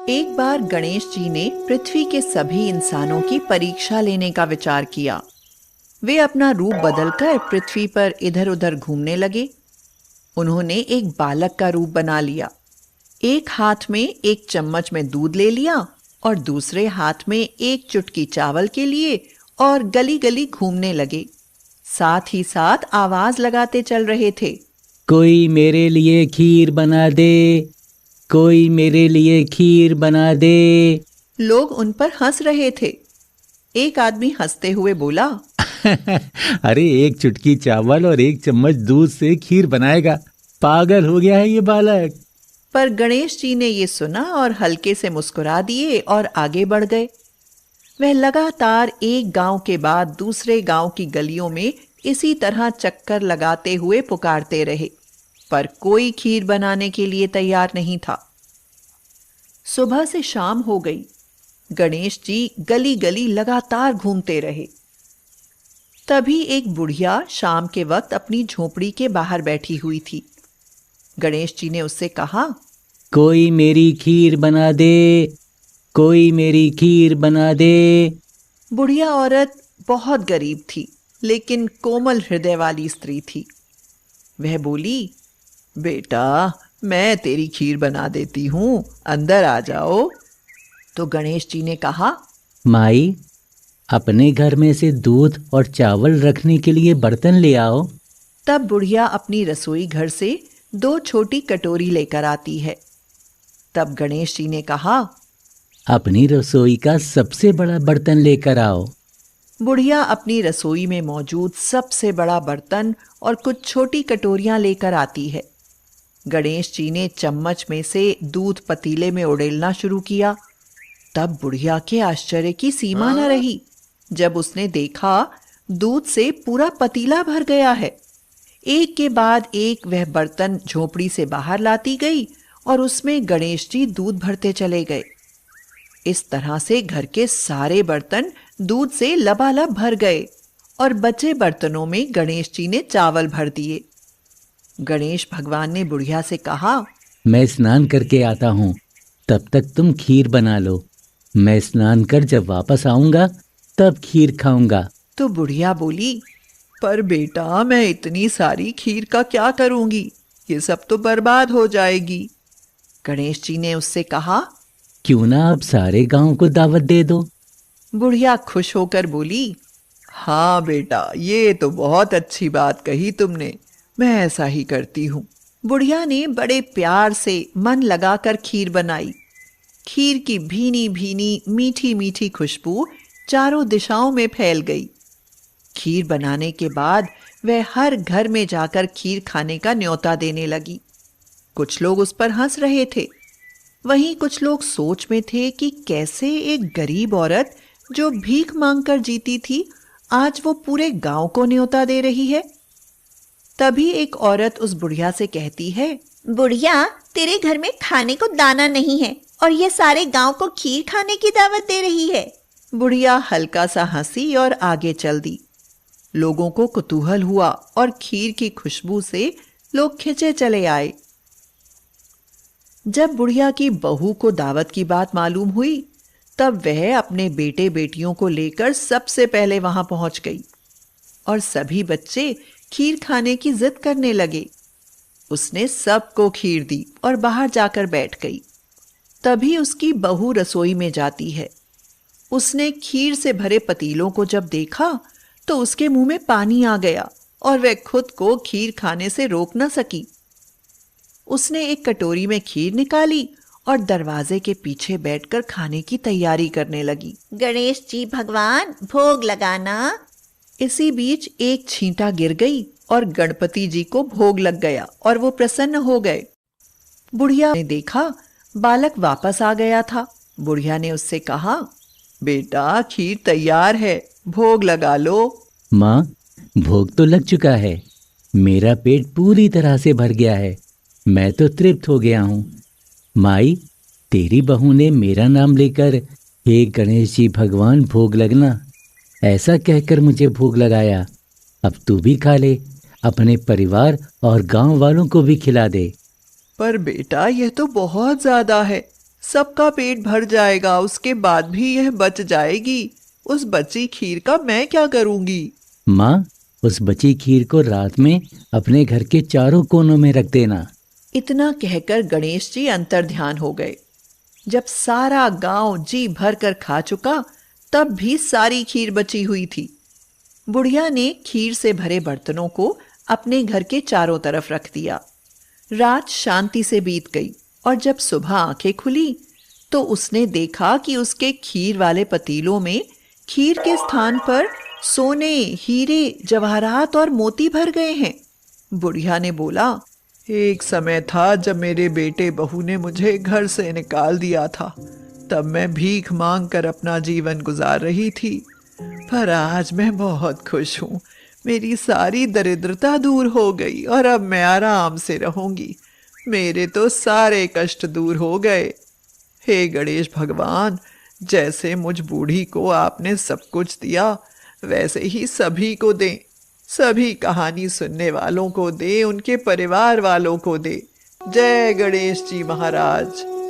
एक बार गणेश जी ने पृथ्वी के सभी इंसानों की परीक्षा लेने का विचार किया। वे अपना रूप बदलकर पृथ्वी पर इधर-उधर घूमने लगे। उन्होंने एक बालक का रूप बना लिया। एक हाथ में एक चम्मच में दूध ले लिया और दूसरे हाथ में एक चुटकी चावल के लिए और गली-गली घूमने लगे। साथ ही साथ आवाज लगाते चल रहे थे। कोई मेरे लिए खीर बना दे, कोई मेरे लिए खीर बना दे। लोग उन पर हंस रहे थे। एक आदमी हंसते हुए बोला, अरे एक चुटकी चावल और एक चम्मच दूध से खीर बनाएगा, पागल हो गया है ये बालक। पर गणेश जी ने ये सुना और हल्के से मुस्कुरा दिए और आगे बढ़ गए। वह लगातार एक गांव के बाद दूसरे गांव की गलियों में इसी तरह चक्कर लगाते हुए पुकारते रहे, पर कोई खीर बनाने के लिए तैयार नहीं था। सुबह से शाम हो गई। गणेश जी गली गली लगातार घूमते रहे। तभी एक बुढ़िया शाम के वक्त अपनी झोपड़ी के बाहर बैठी हुई थी। गणेश जी ने उससे कहा, कोई मेरी खीर बना दे, कोई मेरी खीर बना दे। बुढ़िया औरत बहुत गरीब थी, लेकिन कोमल हृदय वाली स्त्री थी। वह बोली, बेटा, मैं तेरी खीर बना देती हूँ, अंदर आ जाओ। तो गणेश जी ने कहा, माई, अपने घर में से दूध और चावल रखने के लिए बर्तन ले आओ। तब बुढ़िया अपनी रसोई घर से 2 छोटी कटोरी लेकर आती है। तब गणेश जी ने कहा, अपनी रसोई का सबसे बड़ा बर्तन लेकर आओ। बुढ़िया अपनी रसोई में मौजूद सबसे बड़ा बर्तन और कुछ छोटी कटोरियां लेकर आती है। गणेश जी ने चम्मच में से दूध पतीले में उड़ेलना शुरू किया। तब बुढ़िया के आश्चर्य की सीमा न रही जब उसने देखा दूध से पूरा पतीला भर गया है। एक के बाद एक वह बर्तन झोपड़ी से बाहर लाती गई और उसमें गणेश जी दूध भरते चले गए। इस तरह से घर के सारे बर्तन दूध से लबालब भर गए और बचे बर्तनों में गणेश जी ने चावल भर दिए। गणेश भगवान ने बुढ़िया से कहा, मैं स्नान करके आता हूँ, तब तक तुम खीर बना लो। मैं स्नान कर जब वापस आऊंगा तब खीर खाऊंगा। तो बुढ़िया बोली, पर बेटा, मैं इतनी सारी खीर का क्या करूंगी? ये सब तो बर्बाद हो जाएगी। गणेश जी ने उससे कहा, क्यों ना आप सारे गांव को दावत दे दो। बुढ़िया खुश होकर बोली, हाँ बेटा, ये तो बहुत अच्छी बात कही तुमने, मैं ऐसा ही करती हूँ। बुढ़िया ने बड़े प्यार से मन लगाकर खीर बनाई। खीर की भीनी भीनी मीठी मीठी खुशबू चारों दिशाओं में फैल गई। खीर बनाने के बाद वह हर घर में जाकर खीर खाने का न्योता देने लगी। कुछ लोग उस पर हंस रहे थे, वहीं कुछ लोग सोच में थे कि कैसे एक गरीब औरत जो भीख मांगकर जीती थी, आज वो पूरे गांव को न्योता दे रही है। तभी एक औरत उस बुढ़िया से कहती है, बुढ़िया, तेरे घर में खाने को दाना नहीं है और ये सारे गांव को खीर खाने की दावत दे रही है। बुढ़िया हल्का सा हंसी और आगे चल दी। लोगों को कुतूहल हुआ और खीर की खुशबू से लोग खिंचे चले आए। जब बुढ़िया की बहू को दावत की बात मालूम हुई, तब वह अपने बेटे बेटियों को लेकर सबसे पहले वहां पहुंच गई और सभी बच्चे खीर खाने की जिद करने लगे। उसने सबको खीर दी और बाहर जाकर बैठ गई। तभी उसकी बहू रसोई में जाती है। उसने खीर से भरे पतीलों को जब देखा तो उसके मुंह में पानी आ गया और वह खुद को खीर खाने से रोक न सकी। उसने एक कटोरी में खीर निकाली और दरवाजे के पीछे बैठकर खाने की तैयारी करने लगी। गणेश जी भगवान, भोग लगाना। इसी बीच एक छींटा गिर गई और गणपति जी को भोग लग गया और वो प्रसन्न हो गए। बुढ़िया ने देखा बालक वापस आ गया था। बुढ़िया ने उससे कहा, बेटा, खीर तैयार है, भोग लगा लो। माँ, भोग तो लग चुका है, मेरा पेट पूरी तरह से भर गया है, मैं तो तृप्त हो गया हूँ। माई, तेरी बहू ने मेरा नाम लेकर हे गणेश जी भगवान भोग लगना ऐसा कहकर मुझे भोग लगाया। अब तू भी खा ले, अपने परिवार और गांव वालों को भी खिला दे। पर बेटा, यह तो बहुत ज्यादा है, सबका पेट भर जाएगा, उसके बाद भी यह बच जाएगी। उस बची खीर का मैं क्या करूंगी? माँ, उस बची खीर को रात में अपने घर के चारों कोनों में रख देना। इतना कहकर गणेश जी अंतर्ध्यान हो गए। जब सारा गांव जी भर कर खा चुका, तब भी सारी खीर बची हुई थी। बुढ़िया ने खीर से भरे बर्तनों को अपने घर के चारों तरफ रख दिया। रात शांति से बीत गई और जब सुबह आंखें खुली तो उसने देखा कि उसके खीर वाले पतीलों में खीर के स्थान पर सोने, हीरे, जवाहरात और मोती भर गए हैं। बुढ़िया ने बोला, एक समय था जब मेरे बेटे बहू ने मुझे घर से निकाल दिया था। तब मैं भीख मांग कर अपना जीवन गुजार रही थी, पर आज मैं बहुत खुश हूँ। मेरी सारी दरिद्रता दूर हो गई और अब मैं आराम से रहूंगी। मेरे तो सारे कष्ट दूर हो गए। हे गणेश भगवान, जैसे मुझ बूढ़ी को आपने सब कुछ दिया, वैसे ही सभी को दें। सभी कहानी सुनने वालों को दे, उनके परिवार वालों को दे। जय गणेश जी महाराज।